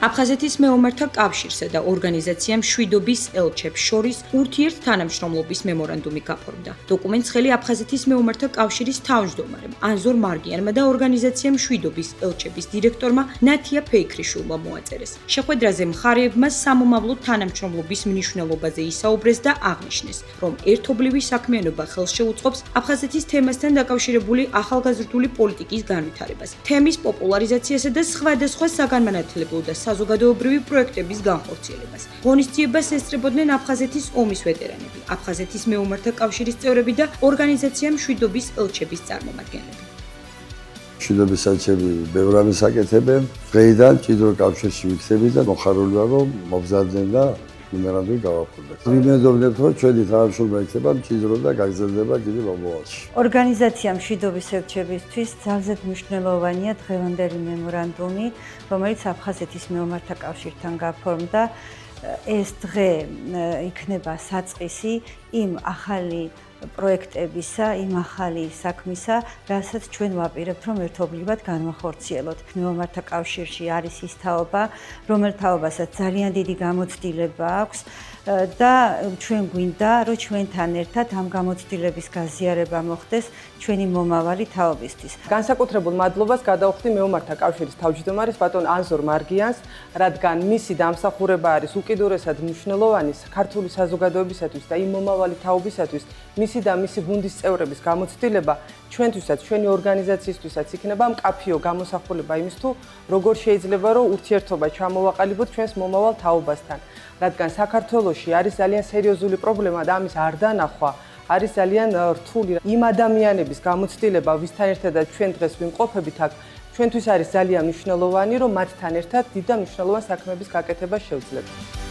აფხაზეთის მეომართა კავშირსა და ორგანიზაცია მშვიდობის ელჩებს შორის ურთიერთთანამშრომლობის მემორანდუმი გაფორმდა. დოკუმენტს ხელი აფხაზეთის მეომართა კავშირის თავმჯდომარემ ანზორ მარგიანმა და ორგანიზაცია მშვიდობის ელჩების დირექტორმა ნათია ფეიქრიშვილმა მოაწერეს. შეხვედრაზე მხარეებმა სამომავლო თანამშრომლობის მნიშვნელობაზე ისაუბრეს და აღნიშნეს, რომ ერთობლივი საქმიანობა ხელს შეუწყობს აფხაზეთის თემასთან დაკავშირებული ახალგაზრდული პოლიტიკის განვითარებას, თემის პოპულარიზაციასა და სხვადასხვა საგანმანათლებლო და საზოგადოებრივი პროექტების განხორციელებას. ღონისძიებას ესწრებოდნენ აფხაზეთის ომის ვეტერანები, აფხაზეთის მეომართა კავშირის წევრები და ორგანიზაცია მშვიდობის ელჩების წარმომადგენლები. მშვიდობის ელჩები ბევრ რამეს აკეთებენ. დღეიდან მჭიდრო კავშირში ვიქცევით და მოხარული ვარ, რომ მობზადნენ და მემორანდუმი გავაფორმეთ. ვიმედოვნებთ, რომ ჩვენი თანამშრომლობა იქნება მჭიდრო და გაგრძელდება კიდევ მომავალში. ორგანიზაცია მშვიდობის ელჩებისთვის ძალზედ მნიშვნელოვანია დღევანდელი მემორანდუმი, რომელიც აფხაზეთის მეომართა კავშირთან გაფორმდა. ეს დღე იქნება საწყისი იმ ახალი პროექტებისა, იმ ახალი საქმისა, რასაც ჩვენ ვაპირებთ, რომ ერთობლივად განვახორციელოთ. მეომართა კავშირში არის ის თაობა, რომელ თაობასაც ძალიან დიდი გამოცდილება აქვს და ჩვენ გვინდა, რომ ჩვენთან ერთად ამ გამოცდილების გაზიარება მოხდეს ჩვენი მომავალი თაობისთვის. განსაკუთრებულ მადლობას გადავხდი მეომართა კავშირის თავმჯდომარეს ბატონ ანზორ მარგიანს, რადგან მისი დამსახურება არის უკიდურესად მნიშვნელოვანი ქართული საზოგადოებისათვის და იმ მომავალი თაობისათვის, მისი და მისი გუნდის წევრების გამოცდილება ჩვენთვისაც, ჩვენი ორგანიზაციისთვისაც იქნება მკაფიო გამოსახულება იმის თუ როგორ შეიძლება რომ ურთიერთობა ჩამოვაყალიბოთ ჩვენს მომავალ თაობასთან, რადგან საქართველოში არის ძალიან სერიოზული პრობლემა და ამის არ დანახვა არის ძალიან რთული. იმ ადამიანების გამოცდილება, ვისთან ერთადაც ჩვენ დღეს ვიმყოფებით აქ, ჩვენთვის არის ძალიან მნიშვნელოვანი, რომ მათთან ერთად დიდ და მნიშვნელოვან საქმეების გაკეთება შევძლებთ.